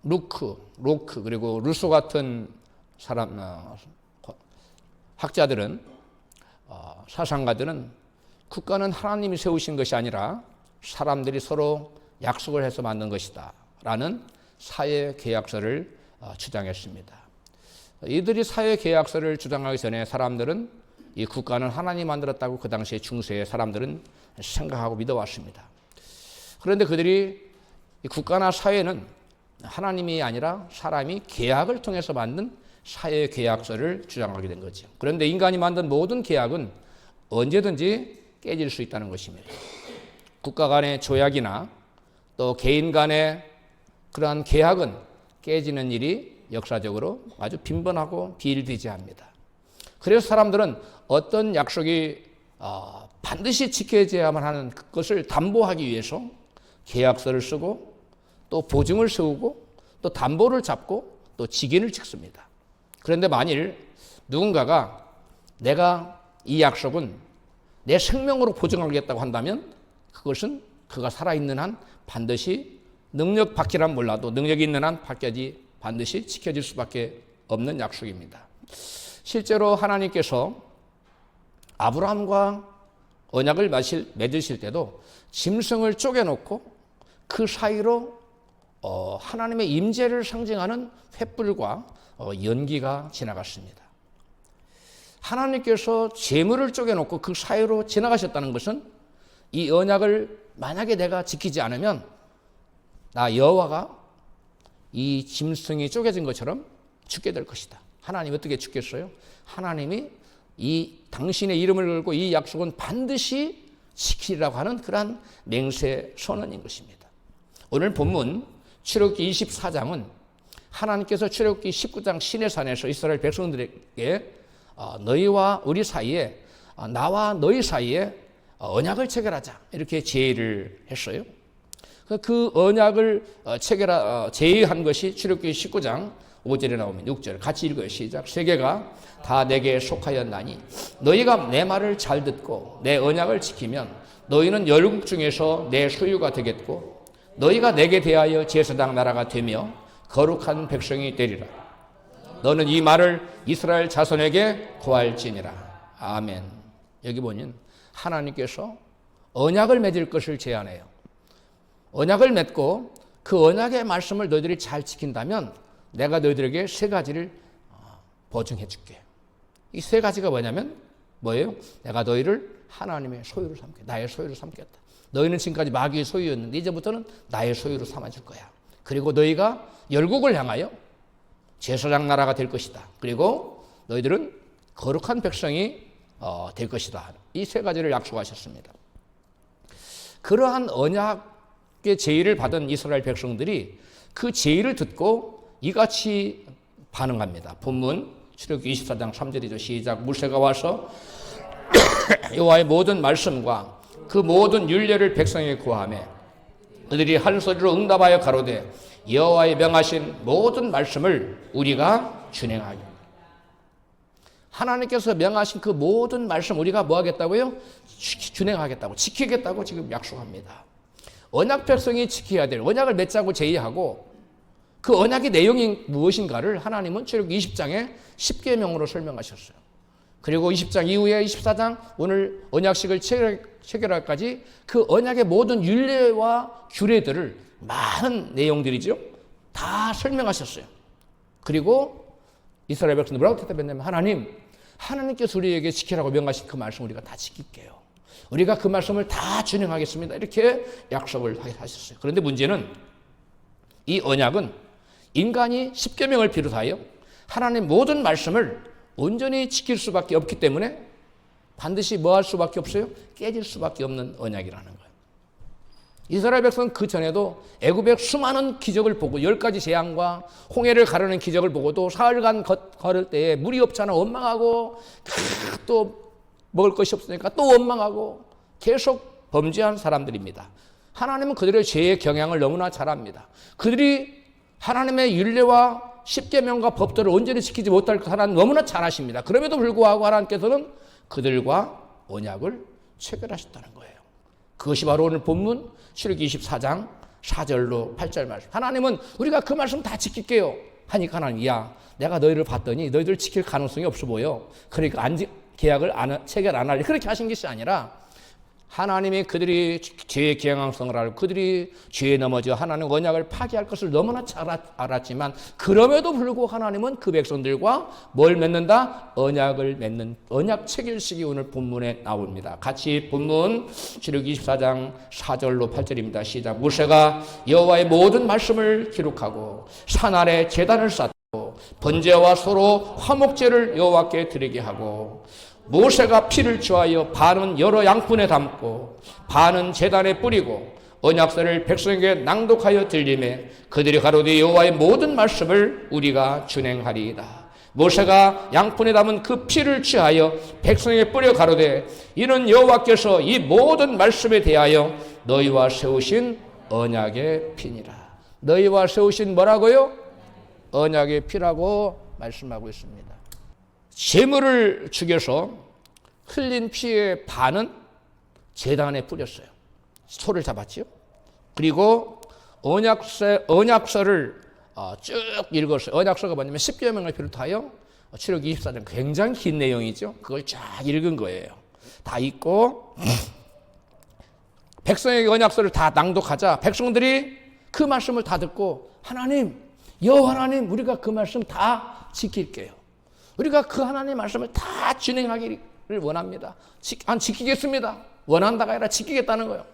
로크 그리고 루소 같은 사람 학자들은 사상가들은 국가는 하나님이 세우신 것이 아니라 사람들이 서로 약속을 해서 만든 것이다 라는 사회계약서를 주장했습니다. 이들이 사회계약서를 주장하기 전에 사람들은 이 국가는 하나님이 만들었다고 그 당시에 중세의 사람들은 생각하고 믿어왔습니다. 그런데 그들이 이 국가나 사회는 하나님이 아니라 사람이 계약을 통해서 만든 사회계약서를 주장하게 된 거죠. 그런데 인간이 만든 모든 계약은 언제든지 깨질 수 있다는 것입니다. 국가 간의 조약이나 또 개인 간의 그러한 계약은 깨지는 일이 역사적으로 아주 빈번하고 비일비재합니다. 그래서 사람들은 어떤 약속이 반드시 지켜져야만 하는 것을 담보하기 위해서 계약서를 쓰고 또 보증을 세우고 또 담보를 잡고 또 직인을 찍습니다. 그런데 만일 누군가가 내가 이 약속은 내 생명으로 보증하겠다고 한다면 그것은 그가 살아있는 한 반드시 능력 밖이란 몰라도 능력이 있는 한 반드시 지켜질 수밖에 없는 약속입니다. 실제로 하나님께서 아브라함과 언약을 맺으실 때도 짐승을 쪼개놓고 그 사이로 하나님의 임재를 상징하는 횃불과 연기가 지나갔습니다. 하나님께서 재물을 쪼개놓고 그 사이로 지나가셨다는 것은 이 언약을 만약에 내가 지키지 않으면 나 여호와가 이 짐승이 쪼개진 것처럼 죽게 될 것이다. 하나님이 어떻게 죽겠어요? 하나님이 이 당신의 이름을 걸고 이 약속은 반드시 지키리라고 하는 그러한 맹세 선언인 것입니다. 오늘 본문 출애굽기 24장은 하나님께서 출애굽기 19장 시내산에서 이스라엘 백성들에게 너희와 우리 사이에 나와 너희 사이에 언약을 체결하자 이렇게 제의를 했어요. 그 언약을 제의한 것이 출애굽기 19장 5절에 나오면 6절 같이 읽어요. 시작. 세계가 다 내게 속하였나니 너희가 내 말을 잘 듣고 내 언약을 지키면 너희는 열국 중에서 내 소유가 되겠고 너희가 내게 대하여 제사장 나라가 되며 거룩한 백성이 되리라. 너는 이 말을 이스라엘 자손에게 고할지니라. 아멘. 여기 보면 하나님께서 언약을 맺을 것을 제안해요. 언약을 맺고 그 언약의 말씀을 너희들이 잘 지킨다면 내가 너희들에게 세 가지를 보증해 줄게. 이 세 가지가 뭐예요? 내가 너희를 하나님의 소유로 삼겠다. 나의 소유로 삼겠다. 너희는 지금까지 마귀의 소유였는데 이제부터는 나의 소유로 삼아줄 거야. 그리고 너희가 열국을 향하여 제사장 나라가 될 것이다. 그리고 너희들은 거룩한 백성이 될 것이다. 이 세 가지를 약속하셨습니다. 그러한 언약의 제의를 받은 이스라엘 백성들이 그 제의를 듣고 이같이 반응합니다. 본문 출애굽기 24장 3절이죠. 시작. 모세가 와서 여호와의 모든 말씀과 그 모든 율례를 백성에게 구하매 그들이 한 소리로 응답하여 가로되 여호와의 명하신 모든 말씀을 우리가 준행하리. 하나님께서 명하신 그 모든 말씀 우리가 뭐 하겠다고요? 준행하겠다고, 지키겠다고 지금 약속합니다. 언약 백성이 지켜야 될 언약을 맺자고 제의하고 그 언약의 내용이 무엇인가를 하나님은 출애굽기 20장에 10계명으로 설명하셨어요. 그리고 20장 이후에 24장 오늘 언약식을 체결할까지 그 언약의 모든 율례와 규례들을 많은 내용들이죠. 다 설명하셨어요. 그리고 이스라엘 백성들 뭐라고 대답했냐면 하나님께서 우리에게 지키라고 명하신 그 말씀 우리가 다 지킬게요. 우리가 그 말씀을 다 준행하겠습니다. 이렇게 약속을 하셨어요. 그런데 문제는 이 언약은 인간이 10계명을 비롯하여 하나님의 모든 말씀을 온전히 지킬 수밖에 없기 때문에 반드시 뭐 할 수밖에 없어요? 깨질 수밖에 없는 언약이라는 거예요. 이스라엘 백성은 그 전에도 애굽의 수많은 기적을 보고 10가지 재앙과 홍해를 가르는 기적을 보고도 사흘간 걸을 때에 물이 없잖아 원망하고 또 먹을 것이 없으니까 또 원망하고 계속 범죄한 사람들입니다. 하나님은 그들의 죄의 경향을 너무나 잘 압니다. 그들이 하나님의 율례와 십계명과 법들을 온전히 지키지 못할 하나님 너무나 잘 아십니다. 그럼에도 불구하고 하나님께서는 그들과 언약을 체결하셨다는 거예요. 그것이 바로 오늘 본문 출애굽기 24장 4절로 8절 말씀. 하나님은 우리가 그 말씀 다 지킬게요 하니까 하나님, 야, 내가 너희를 봤더니 너희들 지킬 가능성이 없어 보여. 그러니까 계약을 체결 안 할래. 그렇게 하신 것이 아니라 하나님이 그들이 죄의 경향성을 알고 그들이 죄에 넘어져 하나님 언약을 파기할 것을 너무나 잘 알았지만 그럼에도 불구하고 하나님은 그 백성들과 뭘 맺는다? 언약을 맺는 언약 체결식이 오늘 본문에 나옵니다. 같이 본문 출애굽 24장 4절로 8절입니다. 시작. 모세가 여호와의 모든 말씀을 기록하고 산 아래 제단을 쌓고 번제와 소로 화목제를 여호와께 드리게 하고 모세가 피를 취하여 반은 여러 양푼에 담고 반은 제단에 뿌리고 언약서를 백성에게 낭독하여 들리매 그들이 가로되 여호와의 모든 말씀을 우리가 준행하리이다. 모세가 양푼에 담은 그 피를 취하여 백성에게 뿌려 가로되 이는 여호와께서 이 모든 말씀에 대하여 너희와 세우신 언약의 피니라. 너희와 세우신 뭐라고요? 언약의 피라고 말씀하고 있습니다. 제물을 죽여서 흘린 피의 반은 제단에 뿌렸어요. 소를 잡았지요. 그리고 언약서를 쭉 읽었어요. 언약서가 뭐냐면 10계명을 비롯하여 출애굽 24장 굉장히 긴 내용이죠. 그걸 쫙 읽은 거예요. 다 읽고 백성에게 언약서를 다 낭독하자 백성들이 그 말씀을 다 듣고 하나님, 여호와 하나님, 우리가 그 말씀 다 지킬게요. 우리가 그 하나님의 말씀을 다 진행하기를 원합니다. 안 지키겠습니다. 원한다가 아니라 지키겠다는 거예요.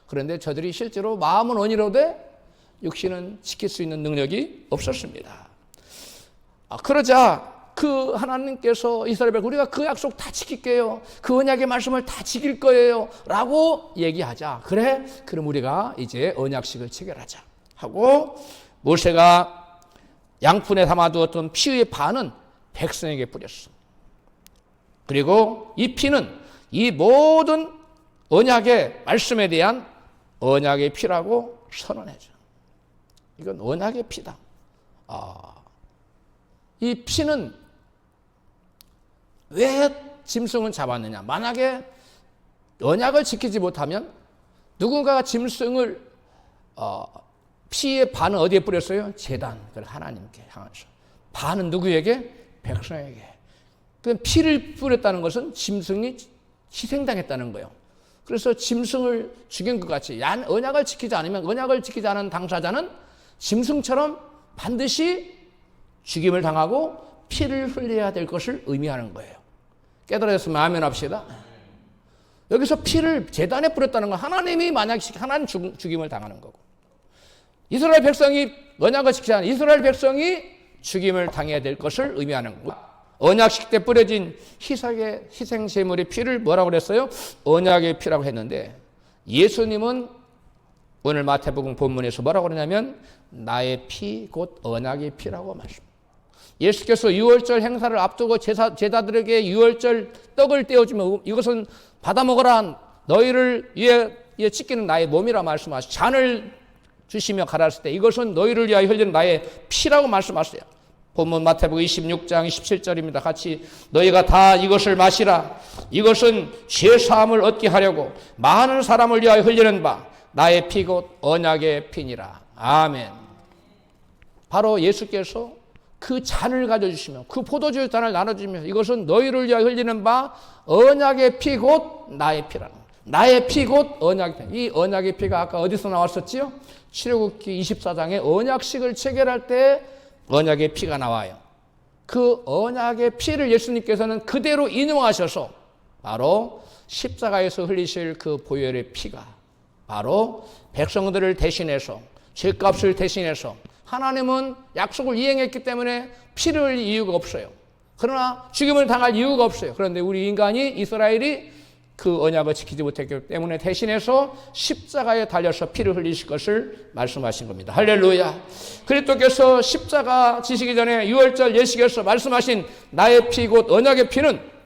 그런데 저들이 실제로 마음은 원이로되 육신은 지킬 수 있는 능력이 없었습니다. 그러자 그 하나님께서 이스라엘 백성 우리가 그 약속 다 지킬게요. 그 언약의 말씀을 다 지킬 거예요. 라고 얘기하자. 그래? 그럼 우리가 이제 언약식을 체결하자. 하고 모세가 양푼에 담아두었던 피의 반은 백성에게 뿌렸어. 그리고 이 피는 이 모든 언약의 말씀에 대한 언약의 피라고 선언해줘. 이건 언약의 피다. 이 피는 왜 짐승은 잡았느냐? 만약에 언약을 지키지 못하면 누군가가 짐승을 피의 반은 어디에 뿌렸어요? 제단, 하나님께 향해서. 반은 누구에게? 백성에게. 그 피를 뿌렸다는 것은 짐승이 희생당했다는 거예요. 그래서 짐승을 죽인 것 같이 언약을 지키지 않으면 언약을 지키지 않은 당사자는 짐승처럼 반드시 죽임을 당하고 피를 흘려야 될 것을 의미하는 거예요. 깨달았으면 아멘 합시다. 여기서 피를 제단에 뿌렸다는 건 하나님이 만약 하나님 죽임을 당하는 거고 이스라엘 백성이 언약을 지키지 않은 이스라엘 백성이 죽임을 당해야 될 것을 의미하는 거예요. 언약식 때 뿌려진 희생 제물의 피를 뭐라고 그랬어요? 언약의 피라고 했는데 예수님은 오늘 마태복음 본문에서 뭐라고 그러냐면 나의 피 곧 언약의 피라고 말씀합니다. 예수께서 유월절 행사를 앞두고 제자들에게 유월절 떡을 떼어주면 이것은 받아 먹어라 너희를 위해 찢기는 나의 몸이라 말씀하시고 잔을 주시며 가라았을 때 이것은 너희를 위하여 흘리는 나의 피라고 말씀하세요. 본문 마태복음 26장 17절입니다. 같이 너희가 다 이것을 마시라. 이것은 죄사함을 얻게 하려고 많은 사람을 위하여 흘리는 바 나의 피 곧 언약의 피니라. 아멘. 바로 예수께서 그 잔을 가져주시며 그 포도주 잔을 나눠주시면서 이것은 너희를 위하여 흘리는 바 언약의 피 곧 나의 피라는 거예요. 나의 피 곧 언약의 피. 이 언약의 피가 아까 어디서 나왔었지요? 출애굽기 24장에 언약식을 체결할 때 언약의 피가 나와요. 그 언약의 피를 예수님께서는 그대로 인용하셔서 바로 십자가에서 흘리실 그 보혈의 피가 바로 백성들을 대신해서 죄값을 대신해서 하나님은 약속을 이행했기 때문에 피를 흘릴 이유가 없어요. 그러나 죽임을 당할 이유가 없어요. 그런데 우리 인간이 이스라엘이 그 언약을 지키지 못했기 때문에 대신해서 십자가에 달려서 피를 흘리실 것을 말씀하신 겁니다. 할렐루야. 그리스도께서 십자가 지시기 전에 유월절 예식에서 말씀하신 나의 피 곧 언약의 피는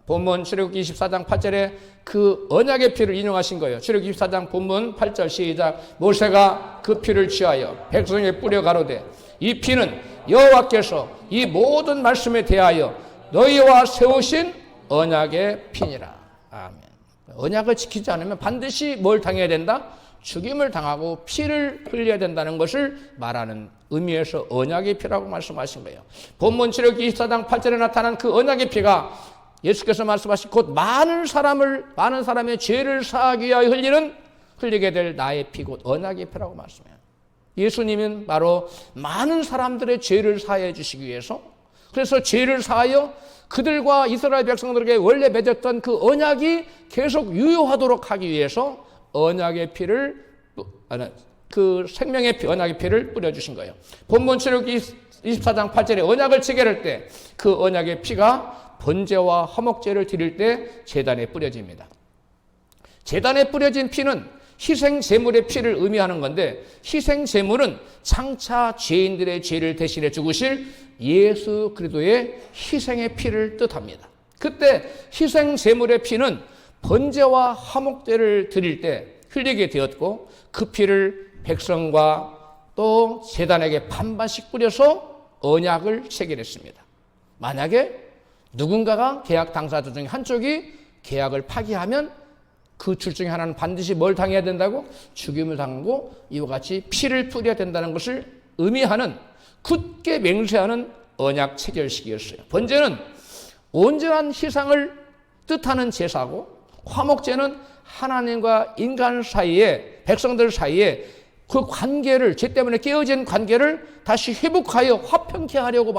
본문 출애굽기 24장 8절에 그 언약의 피를 인용하신 거예요. 출애굽기 24장 본문 8절 시작. 모세가 그 피를 취하여 백성에게 뿌려 가로되 이 피는 여호와께서 이 모든 말씀에 대하여 너희와 세우신 언약의 피니라. 아멘. 언약을 지키지 않으면 반드시 뭘 당해야 된다? 죽임을 당하고 피를 흘려야 된다는 것을 말하는 의미에서 언약의 피라고 말씀하신 거예요. 본문 출애굽기 24장 8절에 나타난 그 언약의 피가 예수께서 말씀하신 곧 많은 사람의 죄를 사하기 위하여 흘리게 될 나의 피 곧 언약의 피라고 말씀해요. 예수님은 바로 많은 사람들의 죄를 사하여 주시기 위해서, 그래서 죄를 사하여 그들과 이스라엘 백성들에게 원래 맺었던 그 언약이 계속 유효하도록 하기 위해서 언약의 피를, 그 생명의 피, 언약의 피를 뿌려주신 거예요. 본문 출애굽기 24장 8절에 언약을 체결할 때 그 언약의 피가 번제와 화목제를 드릴 때 제단에 뿌려집니다. 제단에 뿌려진 피는 희생 제물의 피를 의미하는 건데, 희생 제물은 장차 죄인들의 죄를 대신해 죽으실 예수 그리스도의 희생의 피를 뜻합니다. 그때 희생 제물의 피는 번제와 화목제를 드릴 때 흘리게 되었고, 그 피를 백성과 또 제단에게 반반씩 뿌려서 언약을 체결했습니다. 만약에 누군가가 계약 당사자 중에 한쪽이 계약을 파기하면 그 둘 중에 하나는 반드시 뭘 당해야 된다고? 죽임을 당하고 이와 같이 피를 뿌려야 된다는 것을 의미하는, 굳게 맹세하는 언약 체결식이었어요. 번제는 온전한 희생을 뜻하는 제사고, 화목제는 하나님과 인간 사이에, 백성들 사이에 그 관계를, 죄 때문에 깨어진 관계를 다시 회복하여 화평케 하려고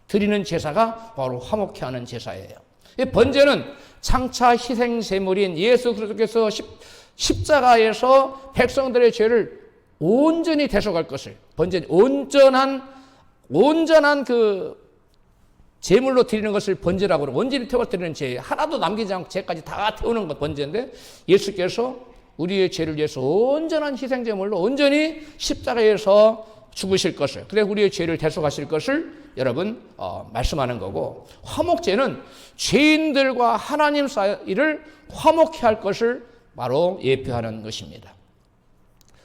드리는 제사가 바로 화목케 하는 제사예요. 이 번제는 장차 희생 제물인 예수 그리스도께서 십자가에서 백성들의 죄를 온전히 대속할 것을, 번제는 온전한 그 제물로 드리는 것을 번제라고 그러고, 온전히 태워 드리는 죄, 하나도 남기지 않고 죄까지 다 태우는 것 번제인데, 예수께서 우리의 죄를 위해서 온전한 희생 제물로 온전히 십자가에서 죽으실 것을, 그래 우리의 죄를 대속하실 것을 여러분 말씀하는 거고, 화목제는 죄인들과 하나님 사이를 화목케 할 것을 바로 예표하는 것입니다.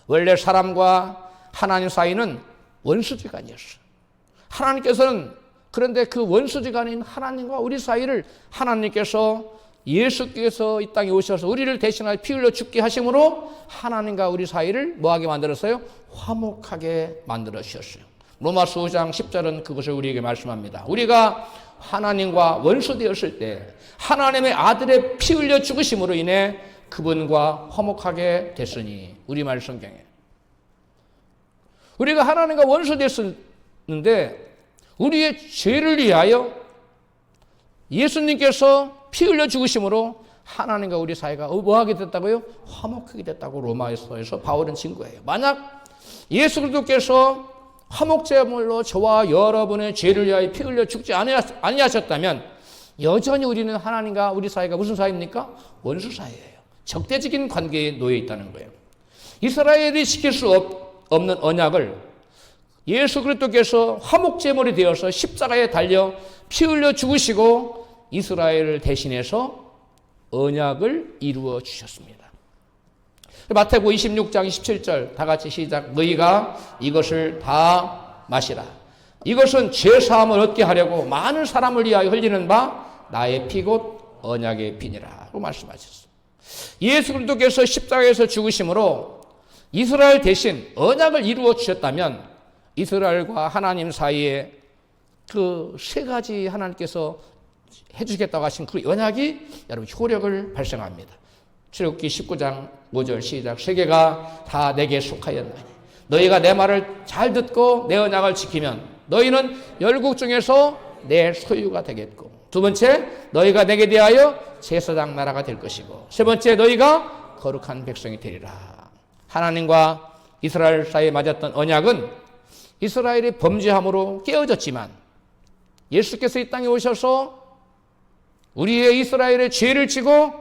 원래 사람과 하나님 사이는 원수지간이었어요. 하나님께서는, 그런데 그 원수지간인 하나님과 우리 사이를 하나님께서, 예수께서 이 땅에 오셔서 우리를 대신하여 피 흘려 죽게 하심으로 하나님과 우리 사이를 뭐하게 만들었어요? 화목하게 만들어 주셨어요. 로마서 5장 10절은 그것을 우리에게 말씀합니다. 우리가 하나님과 원수 되었을 때 하나님의 아들의 피 흘려 죽으심으로 인해 그분과 화목하게 됐으니, 우리말 성경에 우리가 하나님과 원수 됐었는데 우리의 죄를 위하여 예수님께서 피 흘려 죽으심으로 하나님과 우리 사이가 뭐하게 됐다고요? 화목하게 됐다고 로마서에서 바울은 증거해요. 만약 예수 그리스도께서 화목제물로 저와 여러분의 죄를 위하여 피 흘려 죽지 아니하셨다면 여전히 우리는 하나님과 우리 사이가 무슨 사이입니까? 원수 사이예요. 적대적인 관계에 놓여 있다는 거예요. 이스라엘이 지킬 수 없는 언약을 예수 그리스도께서 화목제물이 되어서 십자가에 달려 피 흘려 죽으시고 이스라엘을 대신해서 언약을 이루어 주셨습니다. 마태복음 26장 27절 다 같이 시작. 너희가 이것을 다 마시라. 이것은 죄사함을 얻게 하려고 많은 사람을 위하여 흘리는 바 나의 피 곧 언약의 피니라 고 말씀하셨습니다. 예수 그리스도께서 십자가에서 죽으심으로 이스라엘 대신 언약을 이루어 주셨다면 이스라엘과 하나님 사이에 그 세 가지 하나님께서 해주겠다고 하신 그 언약이 여러분 효력을 발생합니다. 출애굽기 19장 5절 시작. 세계가 다 내게 속하였나니 너희가 내 말을 잘 듣고 내 언약을 지키면 너희는 열국 중에서 내 소유가 되겠고, 두 번째 너희가 내게 대하여 제사장 나라가 될 것이고, 세 번째 너희가 거룩한 백성이 되리라. 하나님과 이스라엘 사이에 맺었던 언약은 이스라엘이 범죄함으로 깨어졌지만 예수께서 이 땅에 오셔서 우리의 이스라엘의 죄를 지고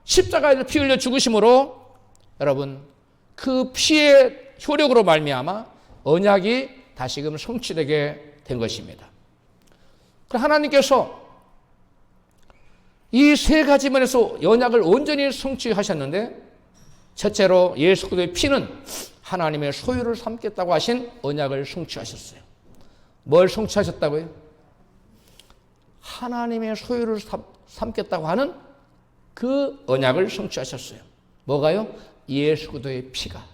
십자가에서 피 흘려 죽으심으로 여러분 그 피의 효력으로 말미암아 언약이 다시금 성취되게 된 것입니다. 하나님께서 이 세 가지 면에서 언약을 온전히 성취하셨는데, 첫째로 예수 그리스도의 피는 하나님의 소유를 삼겠다고 하신 언약을 성취하셨어요. 뭘 성취하셨다고요? 하나님의 소유를 삼겠다고 하는 그 언약을 성취하셨어요. 뭐가요? 예수 그리스도의 피가,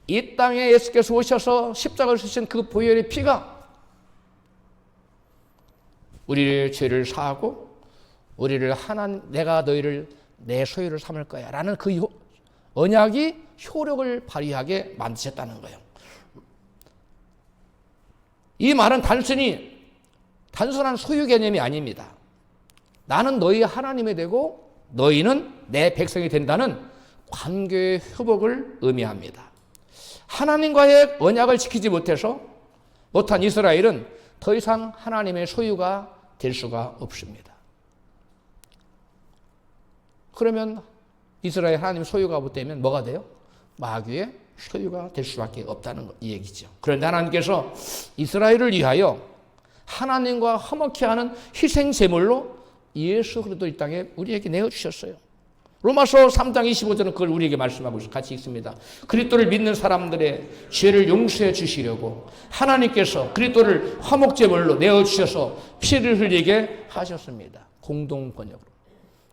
이 땅에 예수께서 오셔서 십자가를 지신 그 보혈의 피가 우리의 죄를 사하고 우리를 내가 너희를 내 소유를 삼을 거야 라는 그 언약이 효력을 발휘하게 만드셨다는 거예요. 이 말은 단순한 소유 개념이 아닙니다. 나는 너희 하나님이 되고 너희는 내 백성이 된다는 관계의 회복을 의미합니다. 하나님과의 언약을 지키지 못한 이스라엘은 더 이상 하나님의 소유가 될 수가 없습니다. 그러면 이스라엘 하나님 소유가 되면 뭐가 돼요? 마귀의 소유가 될 수밖에 없다는 이 얘기죠. 그런데 하나님께서 이스라엘을 위하여 하나님과 화목케 하는 희생 제물로 예수 그리스도 이 땅에 우리에게 내어주셨어요. 로마서 3장 25절은 그걸 우리에게 말씀하고 같이 읽습니다. 그리스도를 믿는 사람들의 죄를 용서해 주시려고 하나님께서 그리스도를 화목제물로 내어주셔서 피를 흘리게 하셨습니다. 공동 번역으로.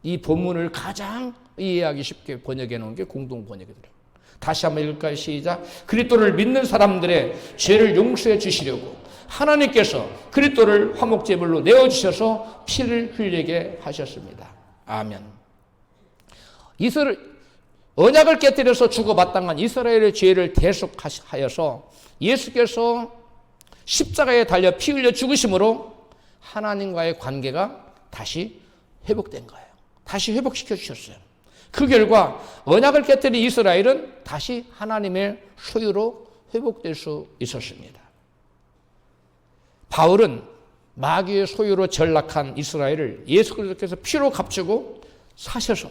이 본문을 가장 이해하기 쉽게 번역해 놓은 게 공동 번역이더라고요. 다시 한번 읽을까요? 시작. 그리스도를 믿는 사람들의 죄를 용서해 주시려고 하나님께서 그리스도를 화목제물로 내어주셔서 피를 흘리게 하셨습니다. 아멘. 언약을 깨뜨려서 죽어마땅한 이스라엘의 죄를 대속하여서 예수께서 십자가에 달려 피 흘려 죽으심으로 하나님과의 관계가 다시 회복된 거예요. 다시 회복시켜 주셨어요. 그 결과 언약을 깨뜨린 이스라엘은 다시 하나님의 소유로 회복될 수 있었습니다. 바울은 마귀의 소유로 전락한 이스라엘을 예수 그리스도께서 피로 값주고 사셔서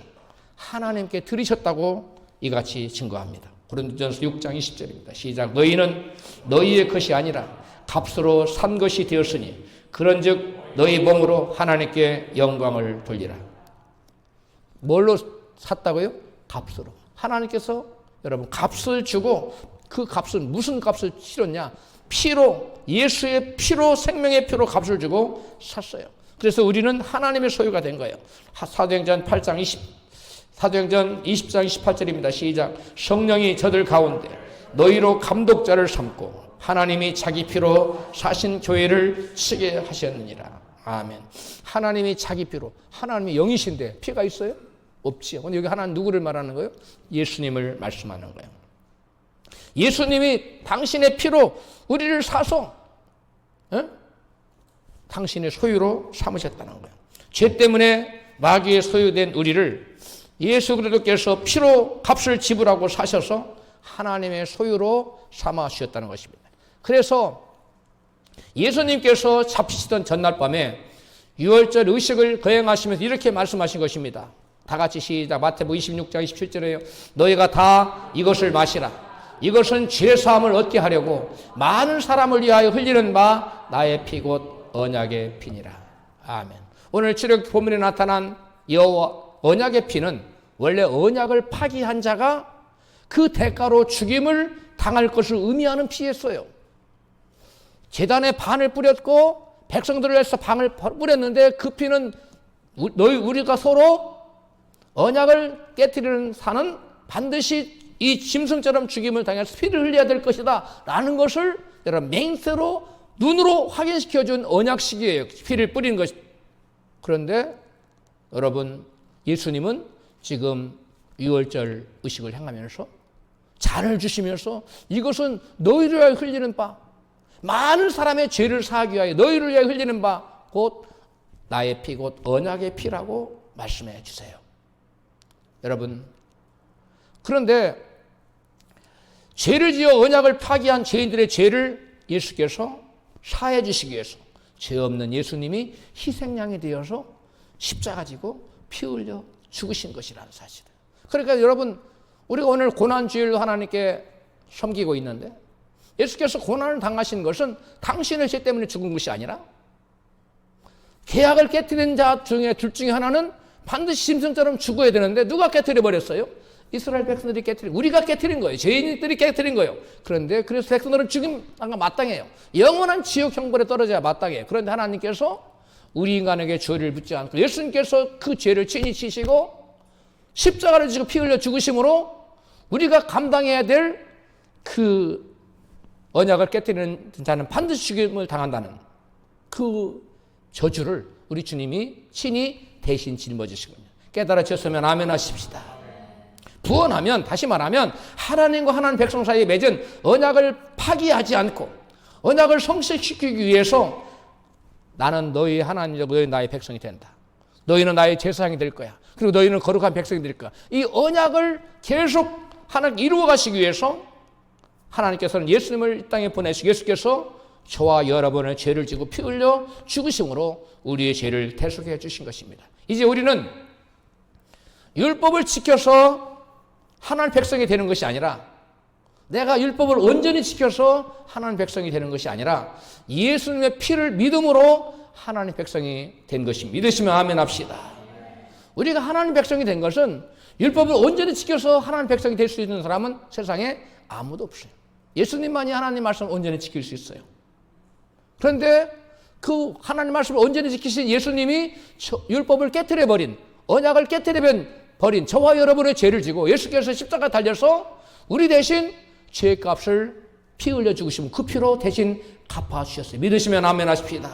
하나님께 드리셨다고 이같이 증거합니다. 고린도전서 6장 20절입니다. 시작. 너희는 너희의 것이 아니라 값으로 산 것이 되었으니 그런즉 너희 몸으로 하나님께 영광을 돌리라. 뭘로 샀다고요? 값으로. 하나님께서 여러분 값을 주고 그 값은 무슨 값을 치렀냐? 피로, 예수의 피로, 생명의 피로 값을 주고 샀어요. 그래서 우리는 하나님의 소유가 된 거예요. 사도행전 20장 28절입니다. 시작. 성령이 저들 가운데 너희로 감독자를 삼고 하나님이 자기 피로 사신 교회를 치게 하셨느니라. 아멘. 하나님이 자기 피로, 하나님이 영이신데 피가 있어요? 없지요. 근데 여기 하나님 누구를 말하는 거예요? 예수님을 말씀하는 거예요. 예수님이 당신의 피로 우리를 사서 당신의 소유로 삼으셨다는 거예요. 죄 때문에 마귀의 소유된 우리를 예수 그리스도께서 피로 값을 지불하고 사셔서 하나님의 소유로 삼아 주셨다는 것입니다. 그래서 예수님께서 잡히시던 전날 밤에 유월절 의식을 거행하시면서 이렇게 말씀하신 것입니다. 다 같이 시작. 마태복음 26장 27절에요. 너희가 다 이것을 마시라. 이것은 죄사함을 얻게 하려고 많은 사람을 위하여 흘리는 바 나의 피 곧 언약의 피니라. 아멘. 오늘 출애굽 본문에 나타난 여호와 언약의 피는 원래 언약을 파기한 자가 그 대가로 죽임을 당할 것을 의미하는 피였어요. 제단에 반을 뿌렸고 백성들을 위해서 반을 뿌렸는데 그 피는 우리가 서로 언약을 깨뜨리는 사는 반드시 이 짐승처럼 죽임을 당해서 피를 흘려야 될 것이다 라는 것을 여러분 맹세로 눈으로 확인시켜준 언약식이에요. 피를 뿌리는 것이. 그런데 여러분 예수님은 지금 유월절 의식을 행하면서 잔을 주시면서 이것은 너희를 위하여 흘리는 바 많은 사람의 죄를 사하기 위하여 너희를 위하여 흘리는 바 곧 나의 피 곧 언약의 피라고 말씀해 주세요. 여러분 그런데 죄를 지어 언약을 파기한 죄인들의 죄를 예수께서 사해 주시기 위해서 죄 없는 예수님이 희생양이 되어서 십자가 지고 피 흘려 죽으신 것이라는 사실. 그러니까 여러분 우리가 오늘 고난주일로 하나님께 섬기고 있는데 예수께서 고난을 당하신 것은 당신의 죄 때문에 죽은 것이 아니라 계약을 깨뜨린 자 중에 둘 중에 하나는 반드시 짐승처럼 죽어야 되는데 누가 깨뜨려 버렸어요? 이스라엘 백성들이 우리가 깨뜨린 거예요. 죄인들이 깨뜨린 거예요. 그런데 그래서 백성들은 죽임 마땅해요. 영원한 지옥 형벌에 떨어져야 마땅해요. 그런데 하나님께서 우리 인간에게 죄를 묻지 않고 예수님께서 그 죄를 친히 지시고 십자가를 지고 피 흘려 죽으심으로 우리가 감당해야 될 그 언약을 깨뜨리는 자는 반드시 죽임을 당한다는 그 저주를 우리 주님이 친히 대신 짊어지시군요. 깨달아졌으면 아멘 하십시다. 구원하면, 다시 말하면 하나님과 하나님 백성 사이에 맺은 언약을 파기하지 않고 언약을 성취시키기 위해서 나는 너희 하나님이고 너희 나의 백성이 된다. 너희는 나의 제사장이 될 거야. 그리고 너희는 거룩한 백성이 될 거야. 이 언약을 계속 하나님 이루어 가시기 위해서 하나님께서는 예수님을 이 땅에 보내시고 예수께서 저와 여러분의 죄를 지고 피 흘려 죽으심으로 우리의 죄를 대속해 주신 것입니다. 이제 우리는 율법을 지켜서 하나님 백성이 되는 것이 아니라 내가 율법을 온전히 지켜서 하나님 백성이 되는 것이 아니라 예수님의 피를 믿음으로 하나님 백성이 된 것입니다. 믿으시면 아멘 합시다. 우리가 하나님 백성이 된 것은 율법을 온전히 지켜서 하나님 백성이 될 수 있는 사람은 세상에 아무도 없어요. 예수님만이 하나님 말씀을 온전히 지킬 수 있어요. 그런데 그 하나님 말씀을 온전히 지키신 예수님이 율법을 깨트려버린, 언약을 깨트려버린 저와 여러분의 죄를 지고 예수께서 십자가에 달려서 우리 대신 죄의 값을 피 흘려 죽으시면 그 피로 대신 갚아주셨어요. 믿으시면 아멘 하십시다.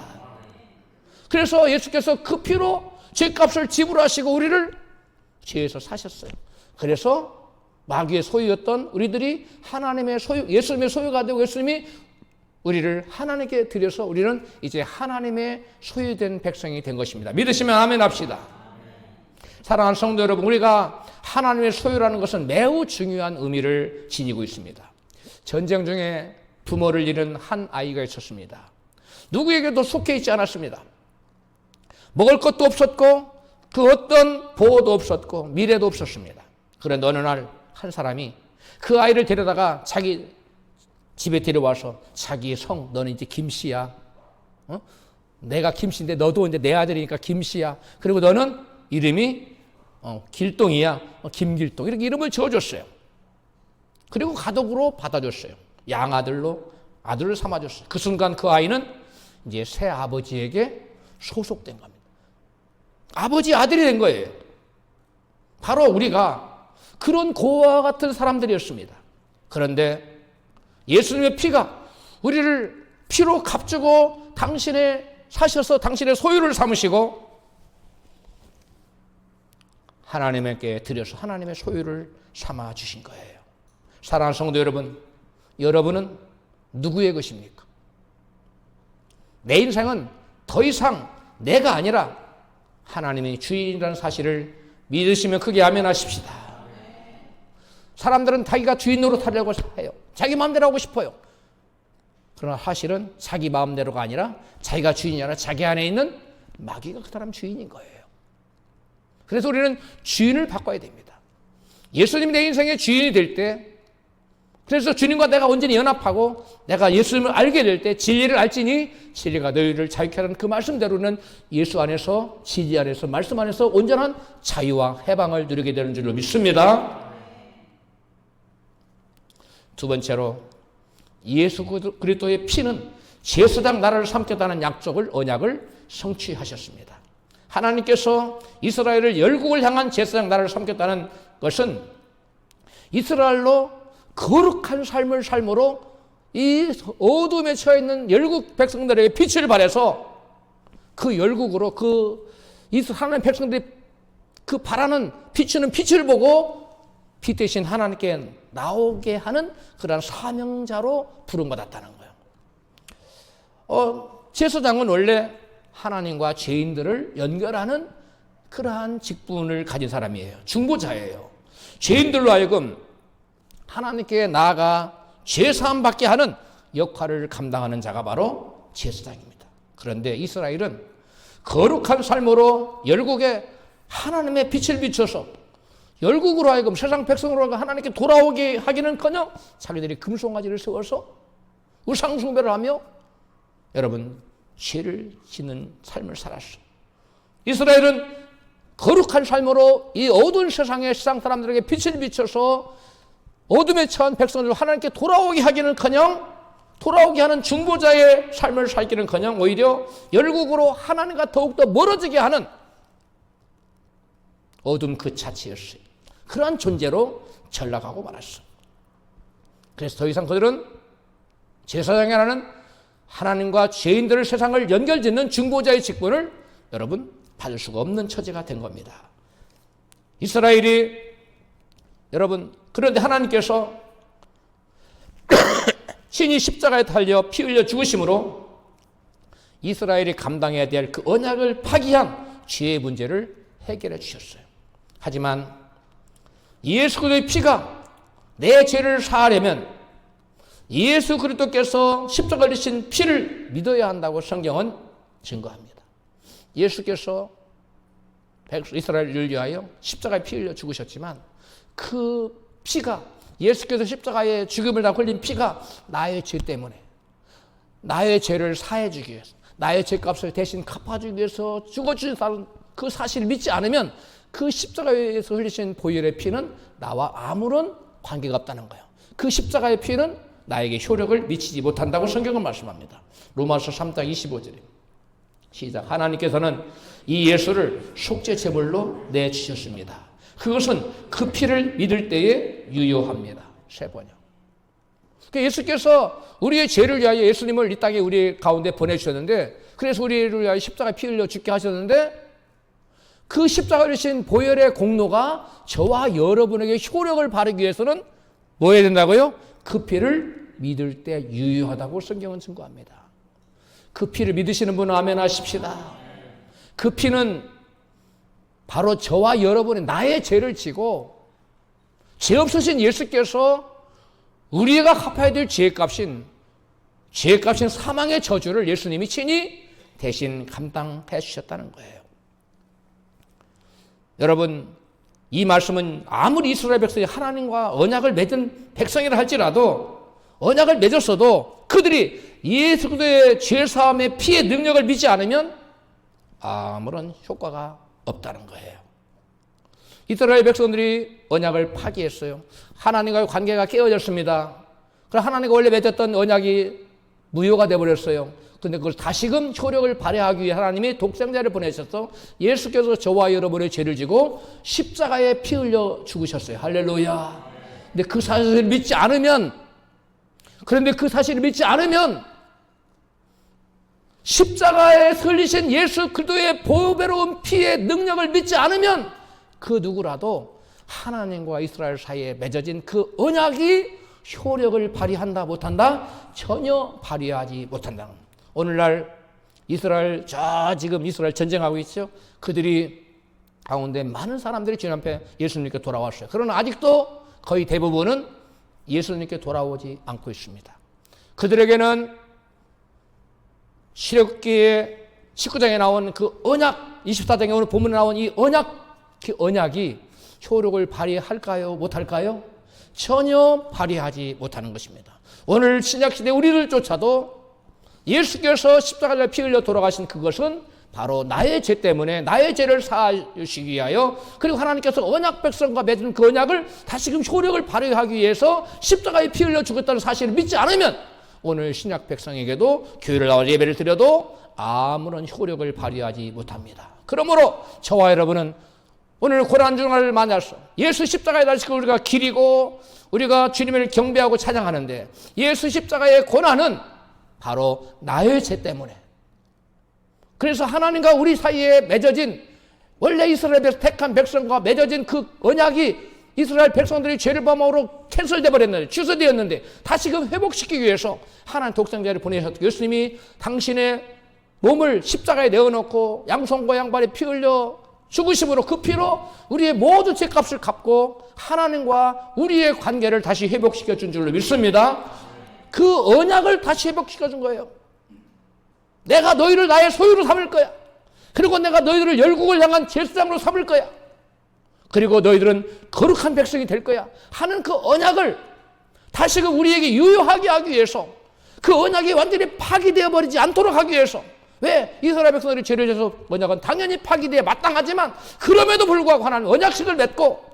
그래서 예수께서 그 피로 죄값을 지불하시고 우리를 죄에서 사셨어요. 그래서 마귀의 소유였던 우리들이 하나님의 소유, 예수님의 소유가 되고 예수님이 우리를 하나님께 드려서 우리는 이제 하나님의 소유된 백성이 된 것입니다. 믿으시면 아멘 합시다. 사랑하는 성도 여러분, 우리가 하나님의 소유라는 것은 매우 중요한 의미를 지니고 있습니다. 전쟁 중에 부모를 잃은 한 아이가 있었습니다. 누구에게도 속해 있지 않았습니다. 먹을 것도 없었고 그 어떤 보호도 없었고 미래도 없었습니다. 그런데 어느 날 한 사람이 그 아이를 데려다가 자기 집에 데려와서 자기의 성, 너는 이제 김씨야. 내가 김씨인데 너도 이제 내 아들이니까 김씨야. 그리고 너는 이름이 길동이야. 김길동. 이렇게 이름을 지어줬어요. 그리고 가족으로 받아줬어요. 양아들로 아들을 삼아줬어요. 그 순간 그 아이는 이제 새 아버지에게 소속된 겁니다. 아버지 아들이 된 거예요. 바로 우리가 그런 고아와 같은 사람들이었습니다. 그런데 예수님의 피가 우리를 피로 값주고 당신의 사셔서 당신의 소유를 삼으시고 하나님께 드려서 하나님의 소유를 삼아 주신 거예요. 사랑하는 성도 여러분, 여러분은 누구의 것입니까? 내 인생은 더 이상 내가 아니라 하나님이 주인이라는 사실을 믿으시면 크게 아멘 하십시다. 사람들은 자기가 주인 노릇하려고 해요. 자기 마음대로 하고 싶어요. 그러나 사실은 자기 마음대로가 아니라 자기가 주인이 아니라 자기 안에 있는 마귀가 그 사람 주인인 거예요. 그래서 우리는 주인을 바꿔야 됩니다. 예수님이 내 인생의 주인이 될 때, 그래서 주님과 내가 온전히 연합하고 내가 예수님을 알게 될 때 진리를 알지니 진리가 너희를 자유케 하는 그 말씀대로는 예수 안에서, 진리 안에서, 말씀 안에서 온전한 자유와 해방을 누리게 되는 줄로 믿습니다. 두 번째로 예수 그리스도의 피는 제사장 나라를 삼겠다는 약속을, 언약을 성취하셨습니다. 하나님께서 이스라엘을 열국을 향한 제사장 나라를 삼겠다는 것은 이스라엘로 거룩한 삶을 삶으로 이 어둠에 처해 있는 열국 백성들에게 빛을 발해서 그 열국으로 그 하나님 백성들이 그 바라는 비추는 빛을 보고 빛 대신 하나님께 나오게 하는 그런 사명자로 부름받았다는 거예요. 제사장은 원래 하나님과 죄인들을 연결하는 그러한 직분을 가진 사람이에요. 중보자예요. 죄인들로 하여금 하나님께 나아가 죄사함 받게 하는 역할을 감당하는 자가 바로 제사장입니다. 그런데 이스라엘은 거룩한 삶으로 열국에 하나님의 빛을 비춰서 열국으로 하여금 세상 백성으로 하여금 하나님께 돌아오게 하기는커녕 자기들이 금송아지를 세워서 우상숭배를 하며 여러분 죄를 짓는 삶을 살았어요. 이스라엘은 거룩한 삶으로 이 어두운 세상의 세상 사람들에게 빛을 비춰서 어둠에 처한 백성들을 하나님께 돌아오게 하기는커녕 돌아오게 하는 중보자의 삶을 살기는커녕 오히려 열국으로 하나님과 더욱더 멀어지게 하는 어둠 그 자체였어요. 그러한 존재로 전락하고 말았어. 그래서 더 이상 그들은 제사장이라는 하나님과 죄인들을 세상을 연결짓는 중보자의 직분을 여러분 받을 수가 없는 처지가 된 겁니다. 이스라엘이 여러분 그런데 하나님께서 친히 십자가에 달려 피 흘려 죽으심으로 이스라엘이 감당해야 될 그 언약을 파기한 죄의 문제를 해결해 주셨어요. 하지만 예수 그리스도의 피가 내 죄를 사하려면 예수 그리스도께서 십자가를 지신 피를 믿어야 한다고 성경은 증거합니다. 예수께서 이스라엘을 위하여 십자가에 피 흘려 죽으셨지만 그 피가 예수께서 십자가에 죽음을 다 흘린 피가 나의 죄 때문에 나의 죄를 사해 주기 위해서 나의 죄값을 대신 갚아주기 위해서 죽어주신 그 사실을 믿지 않으면 그 십자가에서 흘리신 보혈의 피는 나와 아무런 관계가 없다는 거예요. 그 십자가의 피는 나에게 효력을 미치지 못한다고 성경은 말씀합니다. 로마서 3장 25절입니다. 시작. 하나님께서는 이 예수를 속죄 제물로 내주셨습니다. 그것은 그 피를 믿을 때에 유효합니다. 세 번이요. 예수께서 우리의 죄를 위하여 예수님을 이 땅에 우리 가운데 보내주셨는데 그래서 우리를 위하여 십자가에 피 흘려 죽게 하셨는데 그 십자가를 지신 보혈의 공로가 저와 여러분에게 효력을 발휘하기 위해서는 뭐 해야 된다고요? 그 피를 믿을 때 유효하다고 성경은 증거합니다. 그 피를 믿으시는 분은 아멘 하십시다. 그 피는 바로 저와 여러분의 나의 죄를 지고 죄 없으신 예수께서 우리가 갚아야 될 죄값인 사망의 저주를 예수님이 친히 대신 감당해 주셨다는 거예요. 여러분, 이 말씀은 아무리 이스라엘 백성이 하나님과 언약을 맺은 백성이라 할지라도 언약을 맺었어도 그들이 예수 그리스도의 죄사함의 피의 능력을 믿지 않으면 아무런 효과가 없다는 거예요. 이스라엘 백성들이 언약을 파기했어요. 하나님과의 관계가 깨어졌습니다. 그럼 하나님과 원래 맺었던 언약이 무효가 되어버렸어요. 그런데 그걸 다시금 효력을 발휘하기 위해 하나님이 독생자를 보내셔서 예수께서 저와 여러분의 죄를 지고 십자가에 피 흘려 죽으셨어요. 할렐루야. 근데 그 사실을 믿지 않으면 십자가에 흘리신 예수 그리스도의 보배로운 피의 능력을 믿지 않으면 그 누구라도 하나님과 이스라엘 사이에 맺어진 그 언약이 효력을 발휘한다 못한다? 전혀 발휘하지 못한다. 오늘날 이스라엘 지금 이스라엘 전쟁하고 있죠. 그들이 가운데 많은 사람들이 주님 앞에 예수님께 돌아왔어요. 그러나 아직도 거의 대부분은 예수님께 돌아오지 않고 있습니다. 그들에게는 시력기의 19장에 나온 그 언약, 24장에 오늘 본문에 나온 이 언약이 효력을 발휘할까요? 못할까요? 전혀 발휘하지 못하는 것입니다. 오늘 신약시대 우리들조차도 예수께서 십자가에 피 흘려 돌아가신 그것은 바로 나의 죄 때문에 나의 죄를 사하시기 위하여 그리고 하나님께서 언약 백성과 맺은 그 언약을 다시금 효력을 발휘하기 위해서 십자가에 피 흘려 죽었다는 사실을 믿지 않으면 오늘 신약 백성에게도 교회를 나와 예배를 드려도 아무런 효력을 발휘하지 못합니다. 그러므로 저와 여러분은 오늘 고난주간을 맞이해서 예수 십자가에 달리시고 우리가 기리고 우리가 주님을 경배하고 찬양하는데 예수 십자가의 고난은 바로 나의 죄 때문에 그래서 하나님과 우리 사이에 맺어진 원래 이스라엘 택한 백성과 맺어진 그 언약이 이스라엘 백성들이 죄를 범함으로 캔슬되어 버렸는데 취소되었는데 다시금 회복시키기 위해서 하나님 독생자를 보내셨고 예수님이 당신의 몸을 십자가에 내어놓고 양손과 양발에 피 흘려 죽으심으로 그 피로 우리의 모든 죄값을 갚고 하나님과 우리의 관계를 다시 회복시켜 준 줄로 믿습니다. 그 언약을 다시 회복시켜 준 거예요. 내가 너희를 나의 소유로 삼을 거야. 그리고 내가 너희들을 열국을 향한 제사장으로 삼을 거야. 그리고 너희들은 거룩한 백성이 될 거야 하는 그 언약을 다시금 우리에게 유효하게 하기 위해서 그 언약이 완전히 파기되어 버리지 않도록 하기 위해서 왜? 이스라엘 백성들이 죄를 져서 언약은 당연히 파기되어 마땅하지만 그럼에도 불구하고 하나님 언약식을 맺고